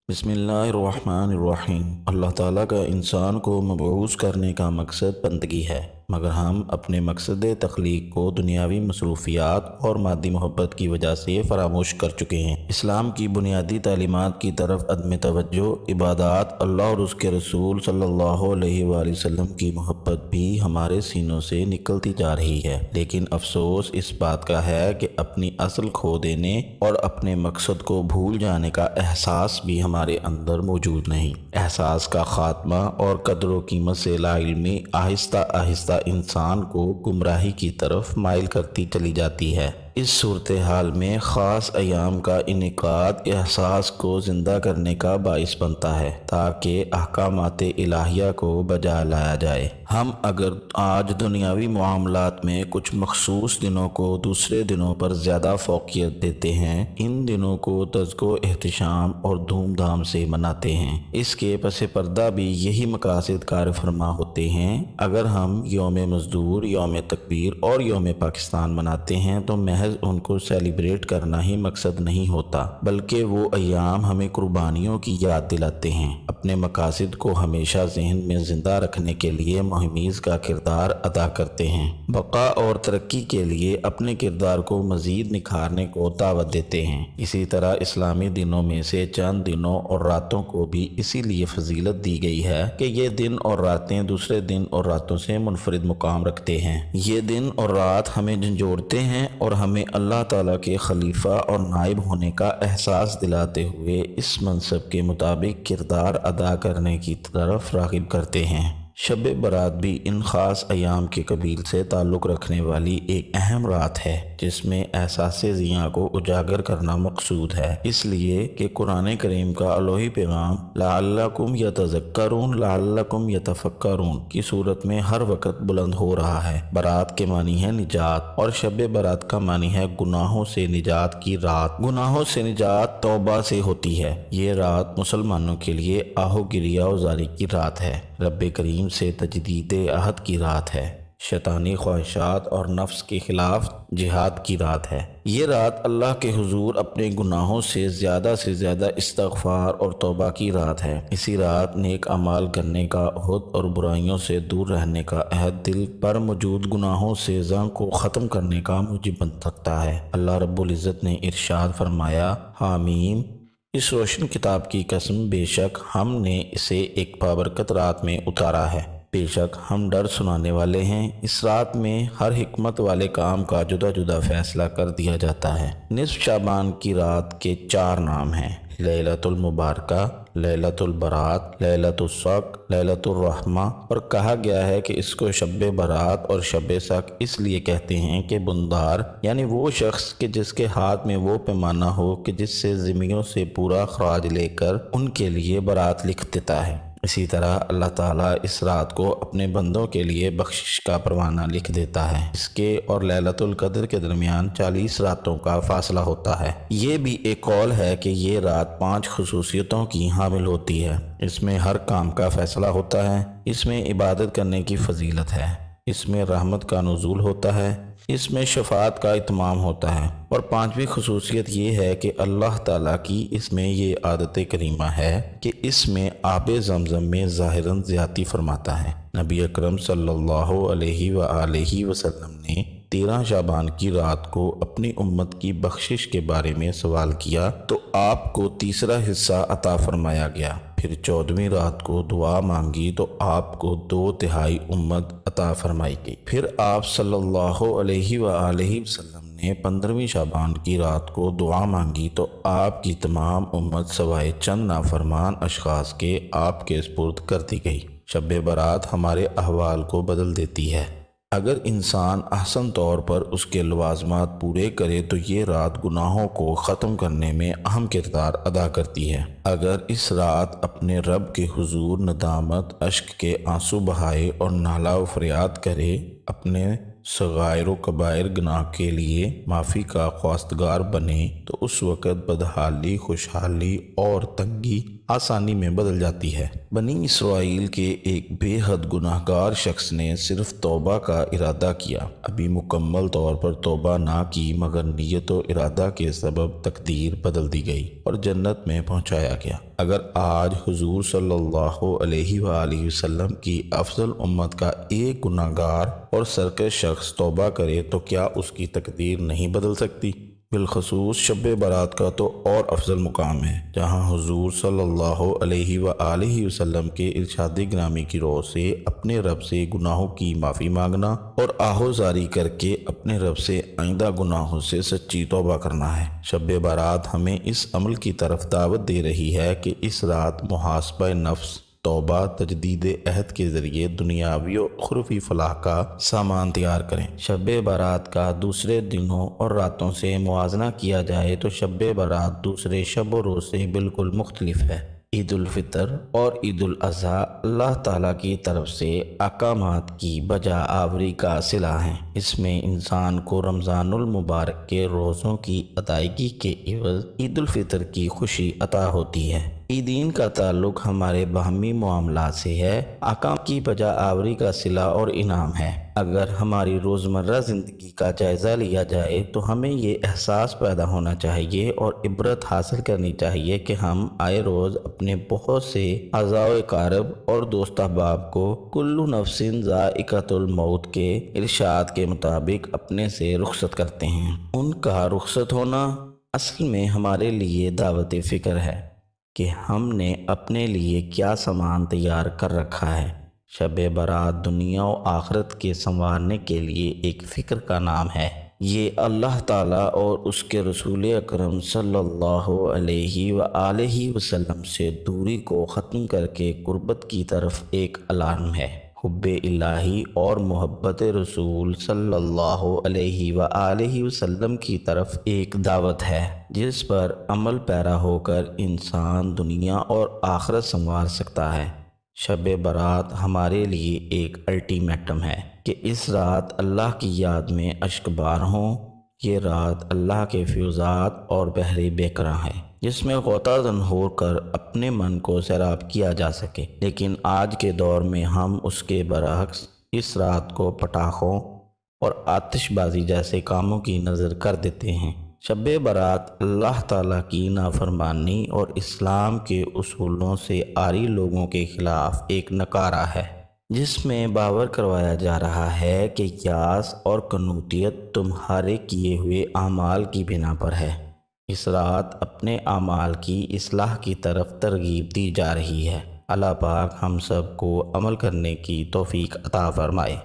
بسم اللہ الرحمن الرحیم۔ اللہ تعالیٰ کا انسان کو مبعوث کرنے کا مقصد بندگی ہے، مگر ہم اپنے مقصد تخلیق کو دنیاوی مصروفیات اور مادی محبت کی وجہ سے فراموش کر چکے ہیں۔ اسلام کی بنیادی تعلیمات کی طرف عدم توجہ، عبادات، اللہ اور اس کے رسول صلی اللہ علیہ وآلہ وسلم کی محبت بھی ہمارے سینوں سے نکلتی جا رہی ہے، لیکن افسوس اس بات کا ہے کہ اپنی اصل کھو دینے اور اپنے مقصد کو بھول جانے کا احساس بھی ہمارے اندر موجود نہیں۔ احساس کا خاتمہ اور قدر و قیمت سے لا علمی آہستہ آہستہ انسان کو گمراہی کی طرف مائل کرتی چلی جاتی ہے۔ اس صورتحال میں خاص ایام کا انعقاد احساس کو زندہ کرنے کا باعث بنتا ہے تاکہ احکامات الہیہ کو بجا لایا جائے۔ ہم اگر آج دنیاوی معاملات میں کچھ مخصوص دنوں کو دوسرے دنوں پر زیادہ فوقیت دیتے ہیں، ان دنوں کو تزک و احتشام اور دھوم دھام سے مناتے ہیں، اس کے پس پردہ بھی یہی مقاصد کار فرما ہوتے ہیں۔ اگر ہم یوم مزدور، یوم تکبیر اور یوم پاکستان مناتے ہیں تو محض ان کو سیلیبریٹ کرنا ہی مقصد نہیں ہوتا، بلکہ وہ ایام ہمیں قربانیوں کی یاد دلاتے ہیں، اپنے مقاصد کو ہمیشہ ذہن میں زندہ رکھنے کے لیے مہمیز کا کردار ادا کرتے ہیں، بقا اور ترقی کے لیے اپنے کردار کو مزید نکھارنے کو دعوت دیتے ہیں۔ اسی طرح اسلامی دنوں میں سے چند دنوں اور راتوں کو بھی اسی لیے فضیلت دی گئی ہے کہ یہ دن اور راتیں دوسرے دن اور راتوں سے منفرد مقام رکھتے ہیں۔ یہ دن اور رات ہمیں جھنجھوڑتے ہیں اور ہمیں اللہ تعالیٰ کے خلیفہ اور نائب ہونے کا احساس دلاتے ہوئے اس منصب کے مطابق کردار ادا کرنے کی طرف راغب کرتے ہیں۔ شب برات بھی ان خاص ایام کے قبیل سے تعلق رکھنے والی ایک اہم رات ہے جس میں احساس ضیاء کو اجاگر کرنا مقصود ہے، اس لیے کہ قرآن کریم کا الوہی پیغام لعلکم یتذکرون لعلکم یتفکرون کی صورت میں ہر وقت بلند ہو رہا ہے۔ برات کے معنی ہے نجات اور شب برات کا معنی ہے گناہوں سے نجات کی رات۔ گناہوں سے نجات توبہ سے ہوتی ہے۔ یہ رات مسلمانوں کے لیے آہو گریہ وزاری کی رات ہے، رب کریم سے تجدید عہد کی رات ہے، شیطانی خواہشات اور نفس کے خلاف جہاد کی رات ہے۔ یہ رات اللہ کے حضور اپنے گناہوں سے زیادہ استغفار اور توبہ کی رات ہے۔ اسی رات نیک اعمال کرنے کا عہد اور برائیوں سے دور رہنے کا عہد دل پر موجود گناہوں سے زنگ کو ختم کرنے کا موجب بن سکتا ہے۔ اللہ رب العزت نے ارشاد فرمایا، حامیم، اس روشن کتاب کی قسم، بے شک ہم نے اسے ایک بابرکت رات میں اتارا ہے، بے شک ہم ڈر سنانے والے ہیں۔ اس رات میں ہر حکمت والے کام کا جدا جدا فیصلہ کر دیا جاتا ہے۔ نصف شعبان کی رات کے 4 نام ہیں: لیلۃ المبارکہ، لیلۃ البرات، لیلۃ الصق، لیلۃ الرحمہ، اور کہا گیا ہے کہ اس کو شب برات اور شب صق اس لیے کہتے ہیں کہ بندار یعنی وہ شخص کہ جس کے ہاتھ میں وہ پیمانہ ہو کہ جس سے ذمیوں سے پورا خراج لے کر ان کے لیے برات لکھ دیتا ہے۔ اسی طرح اللہ تعالیٰ اس رات کو اپنے بندوں کے لیے بخشش کا پروانہ لکھ دیتا ہے۔ اس کے اور لیلۃ القدر کے درمیان 40 راتوں کا فاصلہ ہوتا ہے۔ یہ بھی ایک قول ہے کہ یہ رات 5 خصوصیتوں کی حامل ہوتی ہے۔ اس میں ہر کام کا فیصلہ ہوتا ہے، اس میں عبادت کرنے کی فضیلت ہے، اس میں رحمت کا نزول ہوتا ہے، اس میں شفاعت کا اتمام ہوتا ہے، اور 5ویں خصوصیت یہ ہے کہ اللہ تعالیٰ کی اس میں یہ عادت کریمہ ہے کہ اس میں آب زمزم میں ظاہراً زیادتی فرماتا ہے۔ نبی اکرم صلی اللہ علیہ وآلہ وسلم نے 13 شعبان کی رات کو اپنی امت کی بخشش کے بارے میں سوال کیا تو آپ کو تیسرا حصہ عطا فرمایا گیا۔ پھر 14ویں رات کو دعا مانگی تو آپ کو 2/3 امت عطا فرمائی گئی۔ پھر آپ صلی اللہ علیہ وآلہ وسلم نے 15ویں شعبان کی رات کو دعا مانگی تو آپ کی تمام امت سوائے چند نافرمان اشخاص کے آپ کے سپرد کر دی گئی۔ شب برات ہمارے احوال کو بدل دیتی ہے۔ اگر انسان احسن طور پر اس کے لوازمات پورے کرے تو یہ رات گناہوں کو ختم کرنے میں اہم کردار ادا کرتی ہے۔ اگر اس رات اپنے رب کے حضور ندامت، اشک کے آنسو بہائے اور نالہ و فریاد کرے، اپنے صغائر و کبائر گناہ کے لیے معافی کا خواستگار بنے، تو اس وقت بدحالی، خوشحالی اور تنگی آسانی میں بدل جاتی ہے۔ بنی اسرائیل کے ایک بے حد گناہ گار شخص نے صرف توبہ کا ارادہ کیا، ابھی مکمل طور پر توبہ نہ کی، مگر نیت و ارادہ کے سبب تقدیر بدل دی گئی اور جنت میں پہنچایا گیا۔ اگر آج حضور صلی اللہ علیہ وآلہ وسلم کی افضل امت کا ایک گناہ گار اور سرکش شخص توبہ کرے تو کیا اس کی تقدیر نہیں بدل سکتی؟ بالخصوص شب برات کا تو اور افضل مقام ہے، جہاں حضور صلی اللہ علیہ وآلہ وسلم کے ارشاد گرامی کی روح سے اپنے رب سے گناہوں کی معافی مانگنا اور آہوزاری کر کے اپنے رب سے آئندہ گناہوں سے سچی توبہ کرنا ہے۔ شب برات ہمیں اس عمل کی طرف دعوت دے رہی ہے کہ اس رات محاسبہ نفس، توبہ، تجدید عہد کے ذریعے دنیاوی و اخروی فلاح کا سامان تیار کریں۔ شب برات کا دوسرے دنوں اور راتوں سے موازنہ کیا جائے تو شب برات دوسرے شب و روز سے بالکل مختلف ہے۔ عید الفطر اور عید الاضحیٰ اللہ تعالیٰ کی طرف سے احکامات کی بجا آوری کا صلہ ہیں۔ اس میں انسان کو رمضان المبارک کے روزوں کی ادائیگی کے عوض عید الفطر کی خوشی عطا ہوتی ہے۔ عیدین کا تعلق ہمارے باہمی معاملات سے ہے، احکام کی بجا آوری کا صلہ اور انعام ہے۔ اگر ہماری روزمرہ زندگی کا جائزہ لیا جائے تو ہمیں یہ احساس پیدا ہونا چاہیے اور عبرت حاصل کرنی چاہیے کہ ہم آئے روز اپنے بہت سے اعزاء و اقارب اور دوست احباب کو کل نفس ذائقۃ الموت کے ارشاد کے مطابق اپنے سے رخصت کرتے ہیں۔ ان کا رخصت ہونا اصل میں ہمارے لیے دعوت فکر ہے کہ ہم نے اپنے لیے کیا سامان تیار کر رکھا ہے۔ شب برات دنیا و آخرت کے سنوارنے کے لیے ایک فکر کا نام ہے۔ یہ اللہ تعالیٰ اور اس کے رسول اکرم صلی اللہ علیہ وآلہ وسلم سے دوری کو ختم کر کے قربت کی طرف ایک الارم ہے۔ حب الہی اور محبت رسول صلی اللہ علیہ وآلہ وسلم کی طرف ایک دعوت ہے، جس پر عمل پیرا ہو کر انسان دنیا اور آخرت سنوار سکتا ہے۔ شب برات ہمارے لیے ایک الٹیمیٹم ہے کہ اس رات اللہ کی یاد میں اشک بار ہوں۔ یہ رات اللہ کے فیوزات اور بحر بیکراں ہے، جس میں غوطہ زن ہو کر اپنے من کو سیراب کیا جا سکے، لیکن آج کے دور میں ہم اس کے برعکس اس رات کو پٹاخوں اور آتش بازی جیسے کاموں کی نظر کر دیتے ہیں۔ شب برات اللہ تعالیٰ کی نافرمانی اور اسلام کے اصولوں سے عاری لوگوں کے خلاف ایک نکارہ ہے، جس میں باور کروایا جا رہا ہے کہ یاس اور قنوطیت تمہارے کیے ہوئے اعمال کی بنا پر ہے۔ اس رات اپنے اعمال کی اصلاح کی طرف ترغیب دی جا رہی ہے۔ اللہ پاک ہم سب کو عمل کرنے کی توفیق عطا فرمائے۔